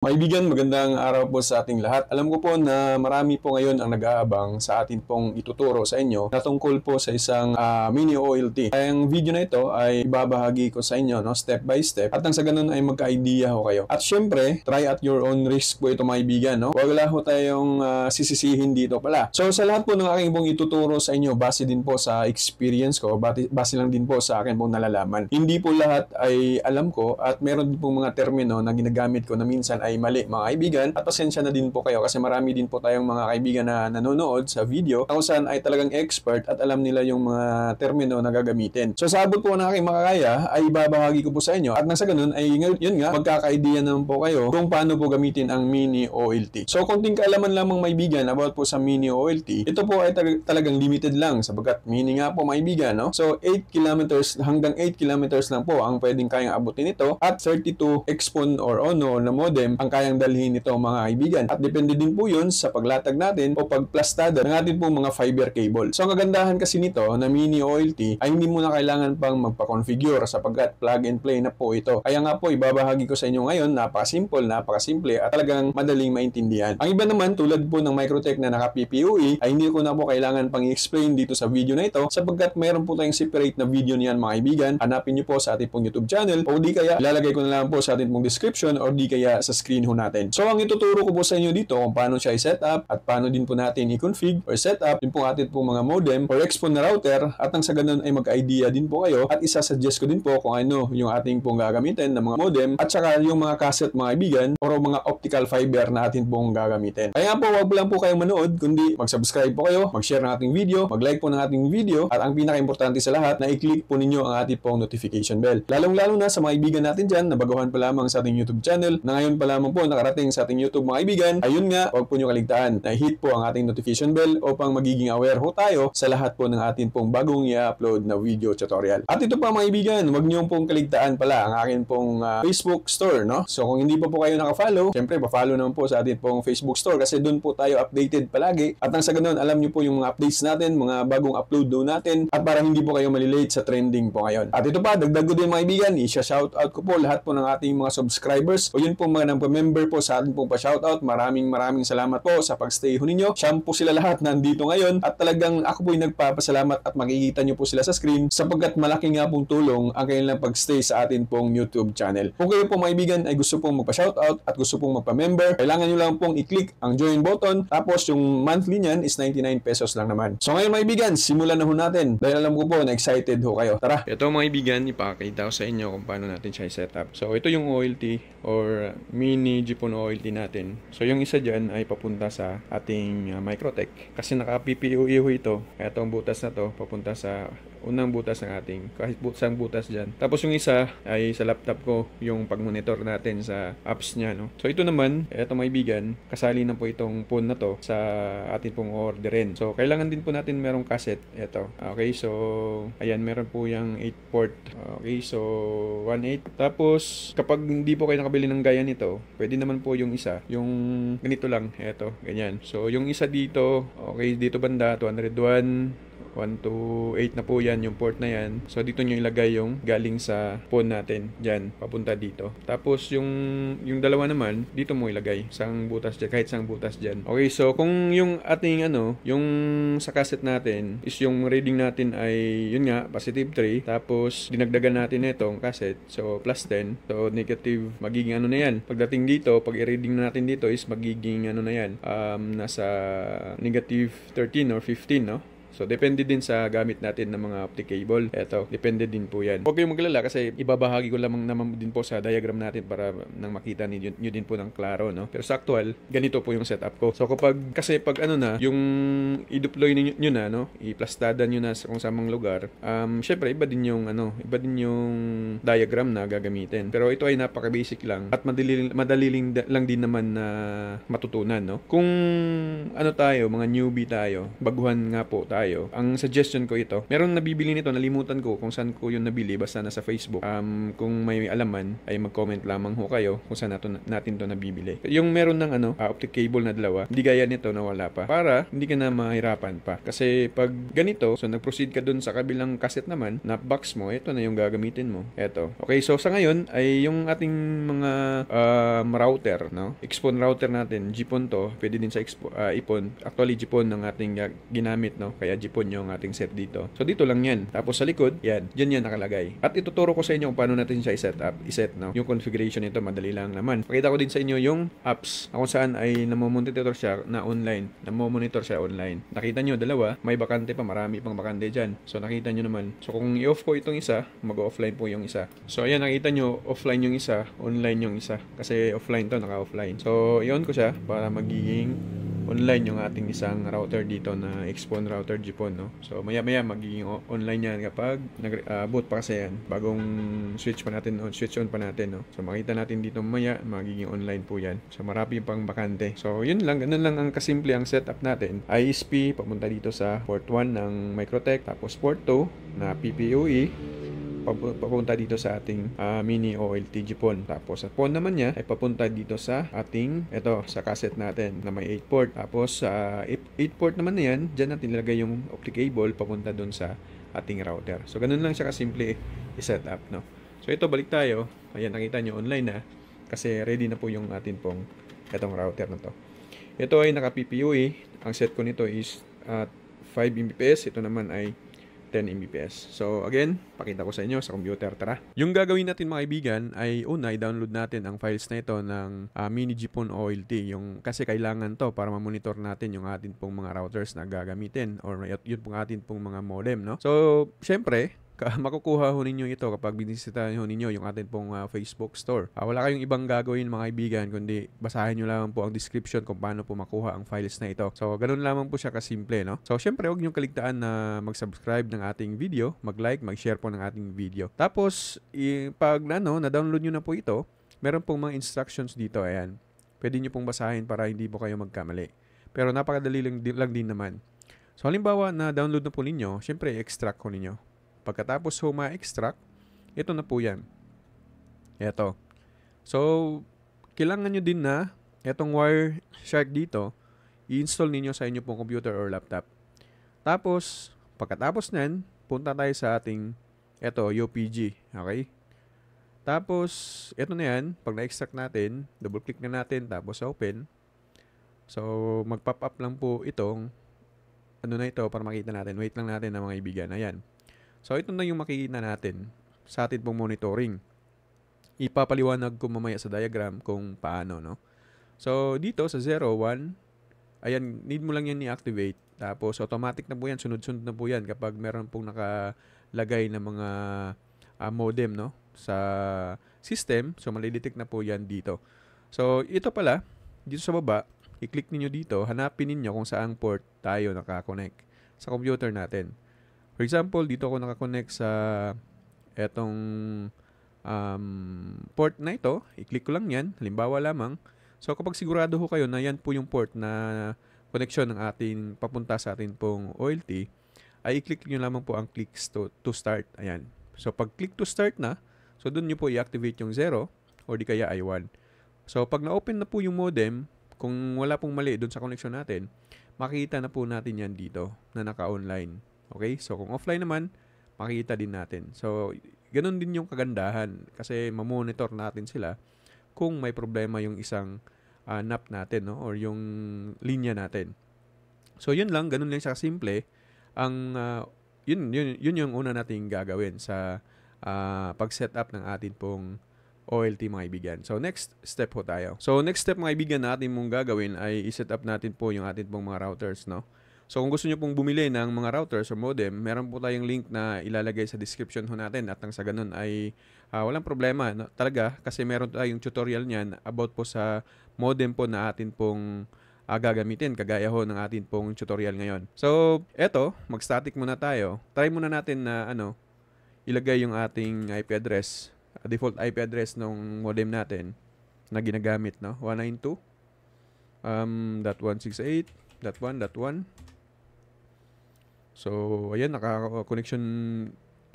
Kaibigan, magandang araw po sa ating lahat. Alam ko po na marami po ngayon ang nag-aabang sa atin pong ituturo sa inyo na tungkol po sa isang mini OLT. Ang video na ito ay ibabahagi ko sa inyo step by step at nang sa ganun ay magka-idea ho kayo. At syempre, try at your own risk po ito mga kaibigan. Wala ho tayong sisisihin dito pala. So sa lahat po ng aking pong ituturo sa inyo, base din po sa experience ko, base lang din po sa akin pong nalalaman. Hindi po lahat ay alam ko at meron din po mga termino na ginagamit ko na minsan ay mali mga kaibigan, at pasensya na din po kayo kasi marami din po tayong mga kaibigan na nanonood sa video kung saan ay talagang expert at alam nila yung mga termino na gagamitin. So sa abot po ng aking makakaya ay ibabahagi ko po sa inyo at nang sa ganun ay yun nga, magkaka-idea naman po kayo kung paano po gamitin ang mini OLT. So konting kaalaman lamang maibigan about po sa mini OLT, ito po ay talagang limited lang sapagkat mini nga po maibigan, no? So 8 kilometers hanggang 8 kilometers lang po ang pwedeng kayang abutin ito at 32 expon or ono na modem ang kayang dalhin nito mga kaibigan. At depende din po yun sa paglatag natin o pagplastada ng atin po mga fiber cable. So ang kagandahan kasi nito na mini OLT ay hindi mo na kailangan pang magpa-configure sapagkat plug and play na po ito. Kaya nga po ibabahagi ko sa inyo ngayon, napakasimple at talagang madaling maintindihan. Ang iba naman tulad po ng Microtech na naka-PPOE ay hindi ko na po kailangan pang i-explain dito sa video na ito sapagkat mayroon po tayong separate na video niyan mga kaibigan. Hanapin nyo po sa ating pong YouTube channel o di kaya ilalagay ko na lang po sa ating pong description o di kaya sa screen ho natin. So ang ituturo ko po sa inyo dito kung paano siya i-set up at paano din po natin i-config or set up yung po atin po mga modem or expon na router at nang sa ganun ay mag-idea din po kayo at isa-suggest ko din po kung ano yung ating pong gagamitin na mga modem at saka yung mga cassette mga kaibigan o mga optical fiber na atin pong gagamitin. Kaya po wag lang po kayong manood kundi mag-subscribe po kayo, mag-share ng ating video, mag-like po ng ating video at ang pinaka-importante sa lahat na i-click po ninyo ang ating pong notification bell. Lalong-lalo na sa mga kaibigan natin dyan na baguhan pa lamang sa ating YouTube channel na ngayon pa lamang po nakarating sa ating YouTube mga kaibigan, ayun nga, huwag po nyo kaligtaan na hit po ang ating notification bell upang magiging aware ho tayo sa lahat po ng ating pong bagong i-upload na video tutorial. At ito pa mga kaibigan, huwag nyo pong kaligtaan pala ang akin pong Facebook store, no? So kung hindi pa po kayo naka-follow, syempre pa-follow naman po sa ating pong Facebook store kasi doon po tayo updated palagi at nang sa ganun, alam nyo po yung mga updates natin, mga bagong upload doon natin at para hindi po kayo malilate sa trending po ngayon. At ito pa, dagdag ko din mga kaibigan, i-shoutout ko po lahat po ng ating mga subscribers o yun po mga member po sa ating pong pa-shoutout. Maraming salamat po sa pagstay ho ninyo. Siyam po sila lahat nandito ngayon at talagang ako po'y nagpapasalamat at makikita nyo po sila sa screen sapagkat malaki nga pong tulong ang kanilang pagstay sa atin pong YouTube channel. Kung kayo po mga kaibigan ay gusto pong magpa-shoutout at gusto pong magpa-member, kailangan nyo lang pong i-click ang join button tapos yung monthly niyan is 99 pesos lang naman. So ngayon mga kaibigan, simulan na ho natin dahil alam ko po na excited ho kayo. Tara! Ito mga kaibigan, ipakita ko sa inyo kung paano natin siya i-set up. So ito yung OLT or mini GPON OLT natin. So yung isa dyan ay papunta sa ating Microtech kasi naka-PPOE ho ito. Kaya itong butas na to papunta sa unang butas ng ating kahit isang butas dyan. Tapos yung isa ay sa laptop ko yung pag-monitor natin sa apps niya, no? So ito naman, eto mga kaibigan, kasali na po itong phone na to sa ating pong orderin. So kailangan din po natin merong cassette. Eto. Okay, so ayan, meron po yung 8 port. Okay, so 1.8. Tapos kapag hindi po kayo nakabili ng gaya nito, pwede naman po yung isa, yung ganito lang, eto, ganyan. So yung isa dito, okay, dito banda 201 1 to 8 na po yan, yung port na yan. So dito nyo ilagay yung galing sa phone natin dyan, papunta dito. Tapos yung dalawa naman, dito mo ilagay isang butas dyan, kahit isang butas dyan. Okay, so kung yung ating yung sa cassette natin is yung reading natin ay yun nga, positive 3, tapos dinagdagan natin itong cassette, so plus 10, so negative, magiging na yan. Pagdating dito, pag i-reading natin dito is magiging na yan, nasa negative 13 or 15, no? So, depende din sa gamit natin ng mga optic cable. Eto, depende din po yan. Huwag kayong maglala kasi ibabahagi ko lamang naman din po sa diagram natin para nang makita nyo din po ng klaro, no? Pero sa actual, ganito po yung setup ko. So, pag yung i-deploy nyo na, no? I-plastada nyo na sa kung samang lugar, syempre, iba din yung diagram na gagamitin. Pero ito ay napaka-basic lang at madali lang din naman na matutunan, no? Kung tayo, mga newbie tayo, baguhan nga po tayo tayo. Ang suggestion ko ito, meron nabibili nito, nalimutan ko kung saan ko yung nabili, basta nasa Facebook. Kung may alaman ay mag-comment lamang ho kayo kung saan natin to nabibili. Yung meron ng optic cable na dalawa, hindi gaya nito na wala pa, para hindi ka na mahirapan pa. Kasi pag ganito, so nag-proceed ka dun sa kabilang cassette naman na box mo, ito na yung gagamitin mo. Ito. Okay, so sa ngayon ay yung ating mga router, no? Xpon router natin, GPON to, pwede din sa ipon. Actually, GPON ng ating ginamit, no? Kaya GPON yung ating set dito. So dito lang yan. Tapos sa likod, yan. Diyan yan nakalagay. At ituturo ko sa inyo kung paano natin siya iset, no? Yung configuration nito, madali lang naman. Pakita ko din sa inyo yung apps kung saan ay namomonitor siya na online. Namomonitor siya online. Nakita nyo, dalawa. May bakante pa. Marami pang bakante dyan. So nakita nyo naman. So kung i-off ko itong isa, mag-offline po yung isa. So ayan, nakita nyo, offline yung isa, online yung isa. Kasi offline to, naka-offline. So i-on ko siya para magiging online yung ating isang router dito na Xpon router GPON, no? So maya-maya magiging online yan kapag boot pa kasi yan. Bagong switch on pa natin, no? So makita natin dito maya, magiging online po yan. So marami pang bakante. So yun lang, ganun lang ang kasimple ang setup natin. ISP, papunta dito sa port 1 ng Microtech, tapos port 2 na PPOE, papunta dito sa ating mini OLT GPON. Tapos sa PON naman niya ay papunta dito sa ating sa cassette natin na may 8 port. Tapos sa 8 port naman na yan, dyan natin nilagay yung optic cable papunta dun sa ating router. So ganun lang siya kasimple i-set up, no? So ito, balik tayo. Ayan, nakita nyo online na kasi ready na po yung atin pong itong router na to. Ito ay naka PPOE. Ang set ko nito is 5 Mbps. Ito naman ay 10 Mbps. So again, pakita ko sa inyo sa computer. Tara. Yung gagawin natin mga kaibigan ay una, i-download natin ang files na ito ng mini GPON OLT. Kasi kailangan to para ma-monitor natin yung atin pong mga routers na gagamitin or yun pong atin pong mga modem, no? So, syempre, makukuha ho ninyo ito kapag binisitahan ho ninyo yung atin pong Facebook store. Wala kayong ibang gagawin mga kaibigan, kundi basahin nyo lang po ang description kung paano po makuha ang files na ito. So, ganun lamang po siya kasimple, no? So, syempre, huwag nyo kaligtaan na mag-subscribe ng ating video, mag-like, mag-share po ng ating video. Tapos, pag na-download nyo na po ito, meron pong mga instructions dito, ayan. Pwede nyo pong basahin para hindi po kayo magkamali. Pero napakadali lang din naman. So, halimbawa na download na po ninyo, syempre, extract ko ninyo. Pagkatapos ma-extract, ito na po yan. Ito. So, kailangan nyo din na itong Wireshark dito, i-install ninyo sa inyo pong computer or laptop. Tapos, pagkatapos nan, punta tayo sa ating UPG. Okay? Tapos, ito na yan. Pag na-extract natin, double-click na natin, tapos open. So, mag-pop up lang po itong na ito para makita natin. Wait lang natin na mga ibigan. Ayan. So, ito na yung makikita natin sa atin pong monitoring. Ipapaliwanag ko mamaya sa diagram kung paano, no? So, dito sa 0, 1, ayan, need mo lang yan i-activate. Tapos, automatic na po yan, sunod-sunod na po yan kapag meron pong nakalagay na mga modem, no? Sa system. So, malidetect na po yan dito. So, ito pala, dito sa baba, i-click ninyo dito, hanapin ninyo kung saang port tayo nakakonect sa computer natin. For example, dito ako nakakonect sa etong port na ito. I-click ko lang yan. Halimbawa lamang. So, kapag sigurado ho kayo na yan po yung port na connection ng ating papunta sa ating pong OLT, ay i-click nyo lamang po ang click to start. Ayan. So, pag click to start na, so doon nyo po i-activate yung 0 or di kaya ay 1. So, pag na-open na po yung modem, kung wala pong mali doon sa connection natin, makikita na po natin yan dito na naka-online. Okay? So, kung offline naman, makikita din natin. So, ganun din yung kagandahan kasi mamonitor natin sila kung may problema yung isang NAP natin, no? Or yung linya natin. So, yun lang. Ganun lang siya simple. Yun yung una nating gagawin sa pag-set up ng atin pong OLT mga kaibigan. So, next step po tayo. So, next step mga kaibigan na atin mong gagawin ay i-set up natin po yung atin pong mga routers, no? So, kung gusto nyo pong bumili ng mga routers or modem, meron po tayong link na ilalagay sa description ho natin at nang sa ganun ay walang problema, no? Talaga, kasi meron tayong tutorial niyan about po sa modem po na atin pong gagamitin, kagaya ho ng atin pong tutorial ngayon. So, eto, mag-static muna tayo. Try muna natin na ilagay yung ating IP address, default IP address ng modem natin na ginagamit, no? 192.168.1.1. So, ayan, naka-connection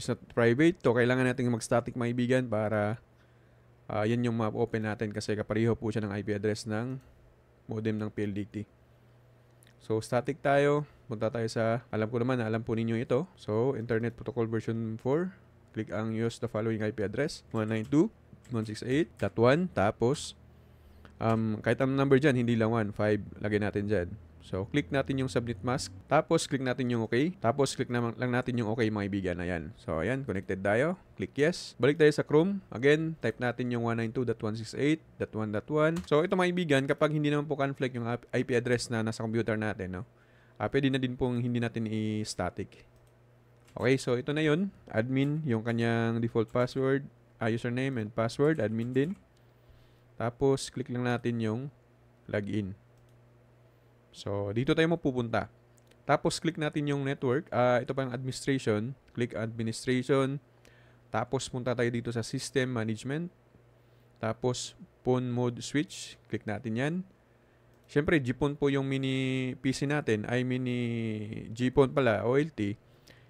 is not private. So, kailangan natin mag-static maibigan para yan yung ma-open natin kasi kapareho po siya ng IP address ng modem ng PLDT. So, static tayo. Punta tayo sa, alam ko naman na alam po ninyo ito. So, Internet Protocol version 4. Click ang use the following IP address. 192.168.1. Tapos, kahit ang number dyan, hindi lang 1, 5. Lagay natin dyan. So, click natin yung subnet mask. Tapos, click natin yung OK. Tapos, click lang natin yung OK mga ibigan. Ayan. So, ayan. Connected tayo. Click yes. Balik tayo sa Chrome. Again, type natin yung 192.168.1.1. So, ito mga ibigan, kapag hindi naman po conflict yung IP address na nasa computer natin, no? Pwede na din pong hindi natin i-static. Okay, so ito na yun. Admin, yung kanyang default password, username and password, admin din. Tapos, click lang natin yung login. So, dito tayo mapupunta. Tapos, click natin yung network. Ito pa yung administration. Click administration. Tapos, punta tayo dito sa system management. Tapos, phone mode switch. Click natin yan. Siyempre, GPON po yung mini PC natin. Mini GPON pala, OLT.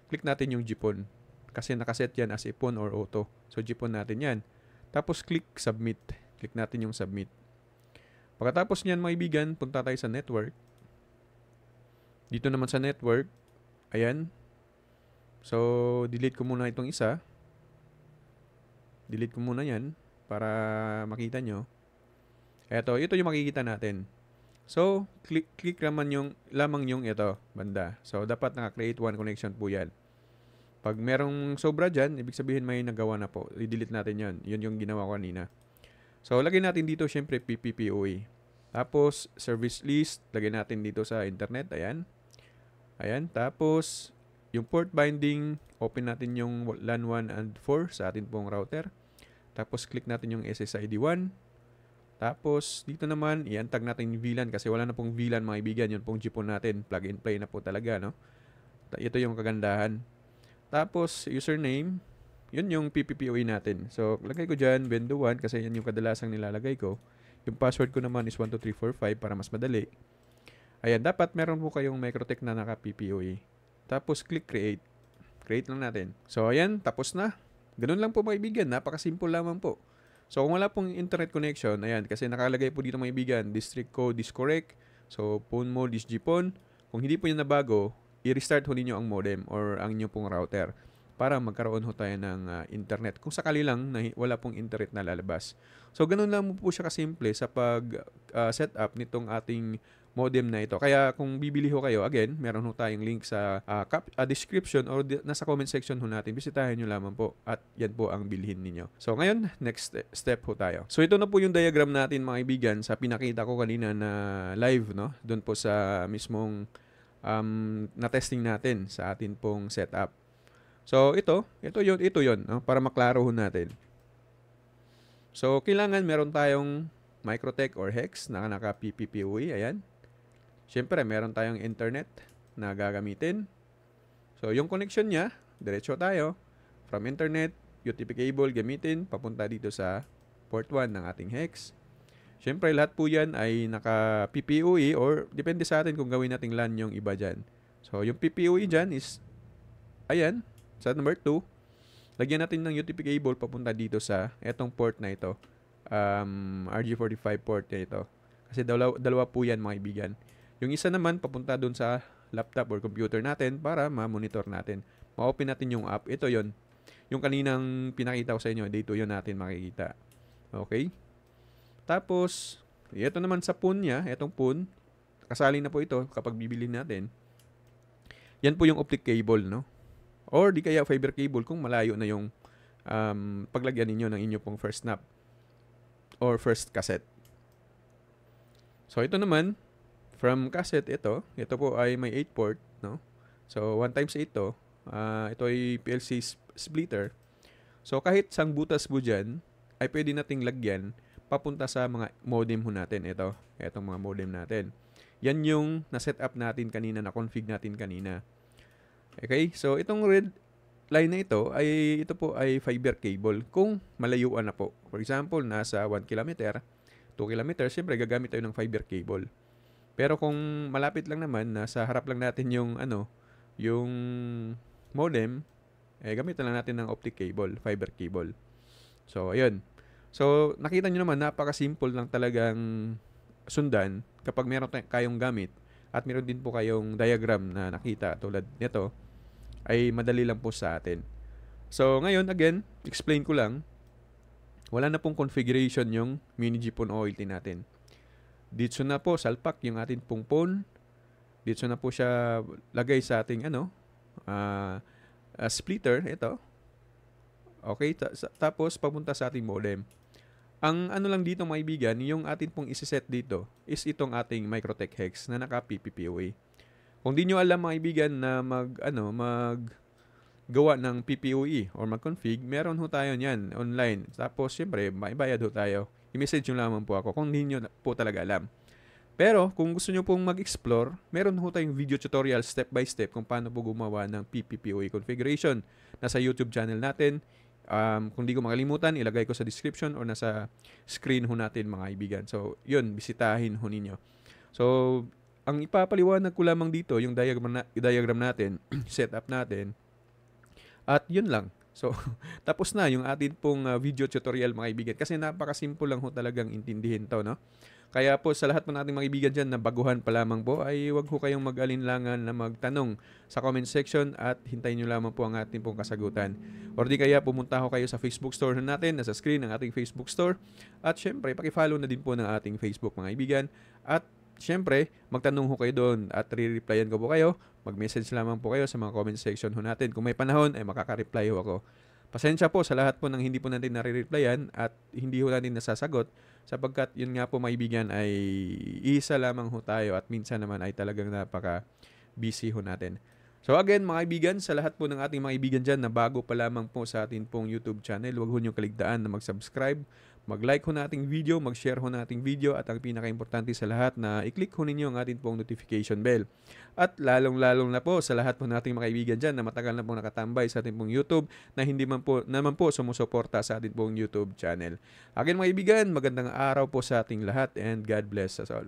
Click natin yung GPON. Kasi nakaset yan as a PON or auto. So, GPON natin yan. Tapos, click submit. Click natin yung submit. Pagkatapos niyan, mga ibigan, punta tayo sa network. Dito naman sa network, ayan. So, delete ko muna itong isa. Delete ko muna yan para makita nyo. Ito yung makikita natin. So, click lamang yung ito, banda. So, dapat naka-create one connection po yan. Pag merong sobra dyan, ibig sabihin may nagawa na po. I-delete natin yan. Yun yung ginawa ko kanina. So, lagay natin dito, syempre, PPPoE. Tapos, service list, lagay natin dito sa internet. Ayan. Ayan. Tapos, yung port binding, open natin yung LAN 1 and 4 sa atin pong router. Tapos, click natin yung SSID 1. Tapos, dito naman, i-untag natin yung VLAN kasi wala na pong VLAN mga ibigan. Yun pong GPON natin. Plug and play na po talaga, no? Ito yung kagandahan. Tapos, username, yun yung PPPoE natin. So, lagay ko dyan, Bendo1, kasi yan yung kadalasang nilalagay ko. Yung password ko naman is 12345 para mas madali. Ayan, dapat meron po kayong Microtech na naka-PPoE. Tapos, click create. Create lang natin. So, ayan, tapos na. Ganun lang po mga ibigan. Napakasimple lamang po. So, kung wala pong internet connection, ayan, kasi nakalagay po dito mga ibigan, district code is correct. So, phone mode is GPON. Kung hindi po yun nabago, i-restart ho ninyo ang modem or ang inyo pong router para magkaroon ho tayo ng internet. Kung sakali lang na wala pong internet na lalabas. So, ganun lang po siya kasimple sa pag-set up nitong ating modem na ito. Kaya kung bibili ho kayo, again, meron ho tayong link sa description or nasa comment section ho natin. Bisitahin nyo lamang po at yan po ang bilhin ninyo. So ngayon, next step ho tayo. So ito na po yung diagram natin mga ibigan sa pinakita ko kanina na live, no? Doon po sa mismong na-testing natin sa atin pong setup. So ito yun, no? Para maklaro ho natin. So kailangan meron tayong Microtech or Hex na naka-PPPoE, ayan. Siyempre, meron tayong internet na gagamitin. So, yung connection niya, diretso tayo. From internet, UTP cable gamitin, papunta dito sa port 1 ng ating hex. Siyempre, lahat po yan ay naka-PPoE or depende sa atin kung gawin nating LAN yung iba dyan. So, yung PPoE dyan is, ayan, sa number 2. Lagyan natin ng UTP cable papunta dito sa etong port na ito. RG45 port na ito. Kasi dalawa po yan mga ibigan. Yung isa naman, papunta dun sa laptop or computer natin para ma-monitor natin. Ma-open natin yung app. Ito yon. Yung kaninang pinakita ko sa inyo, dito yun natin makikita. Okay? Tapos, ito naman sa PON niya, itong PON, kasali na po ito kapag bibili natin. Yan po yung optic cable, no? Or di kaya fiber cable kung malayo na yung paglagyan ninyo ng inyo pong first snap or first cassette. So, ito naman, from cassette, ito po ay may 8 port, no? So, 1 times 8 to. Ito ay PLC splitter. So, kahit sang butas mo dyan, ay pwede nating lagyan papunta sa mga modem ho natin. Itong mga modem natin. Yan yung na-set up natin kanina, na-config natin kanina. Okay? So, itong red line na ito po ay fiber cable kung malayuan na po. For example, nasa 1 kilometer, 2 kilometers, siyempre gagamit tayo ng fiber cable. Pero kung malapit lang naman, nasa harap lang natin yung yung modem, gamitan lang natin ng optic cable, fiber cable. So, ayun. So, nakita nyo naman, napaka-simple lang talagang sundan kapag meron kayong gamit at meron din po kayong diagram na nakita tulad nito, ay madali lang po sa atin. So, ngayon, again, explain ko lang, wala na pong configuration yung mini GPON OLT natin. Dito na po, salpak yung ating pong phone. Dito na po siya lagay sa ating splitter, ito. Okay, tapos papunta sa ating modem. Ang ano lang dito mga kaibigan, yung atin pong isiset dito is itong ating Microtech Hex na naka PPPoE. Kung di nyo alam mga kaibigan na gawa ng PPoE or mag-config, meron ho tayo niyan online. Tapos syempre, maibayad ho tayo. I-message nyo lamang po ako kung di nyo po talaga alam. Pero kung gusto nyo pong mag-explore, meron ho tayong video tutorial step by step kung paano po gumawa ng PPPoE configuration. Nasa YouTube channel natin. Kung di ko makalimutan, ilagay ko sa description or nasa screen ho natin mga kaibigan. So, yun, bisitahin ho ninyo. So, ang ipapaliwanag ko lamang dito, yung diagram natin, setup natin, at yun lang. So, tapos na yung atin pong video tutorial mga kaibigan. Kasi napakasimple lang ho talagang intindihin to, no? Kaya po sa lahat po nating mga kaibigan dyan na baguhan pa lamang po, ay huwag ho kayong mag-alinlangan na magtanong sa comment section at hintayin nyo lamang po ang ating pong kasagutan. Or di kaya pumunta ho kayo sa Facebook store natin, nasa screen ng ating Facebook store. At syempre, pakifollow na din po ng ating Facebook mga kaibigan. At syempre, magtanong ho kayo doon at re-replyan ko po kayo. Mag-message lamang po kayo sa mga comment section ho natin. Kung may panahon, ay makaka-reply ho ako. Pasensya po sa lahat po ng hindi po natin nare-replyan at hindi ho natin nasasagot sapagkat yun nga po maibigan ay isa lamang ho tayo at minsan naman ay talagang napaka-busy ho natin. So again mga kaibigan, sa lahat po ng ating mga kaibigan dyan na bago pa lamang po sa ating pong YouTube channel, huwag ho nyo kaligtaan na mag-subscribe, mag-like ho na ating video, mag-share ho na ating video at ang pinaka-importante sa lahat na i-click ho ninyo ang ating pong notification bell. At lalong-lalong na po sa lahat po ng ating mga kaibigan dyan na matagal na pong nakatambay sa ating pong YouTube na hindi man po sumusuporta sa ating pong YouTube channel. Again mga kaibigan, magandang araw po sa ating lahat and God bless us all.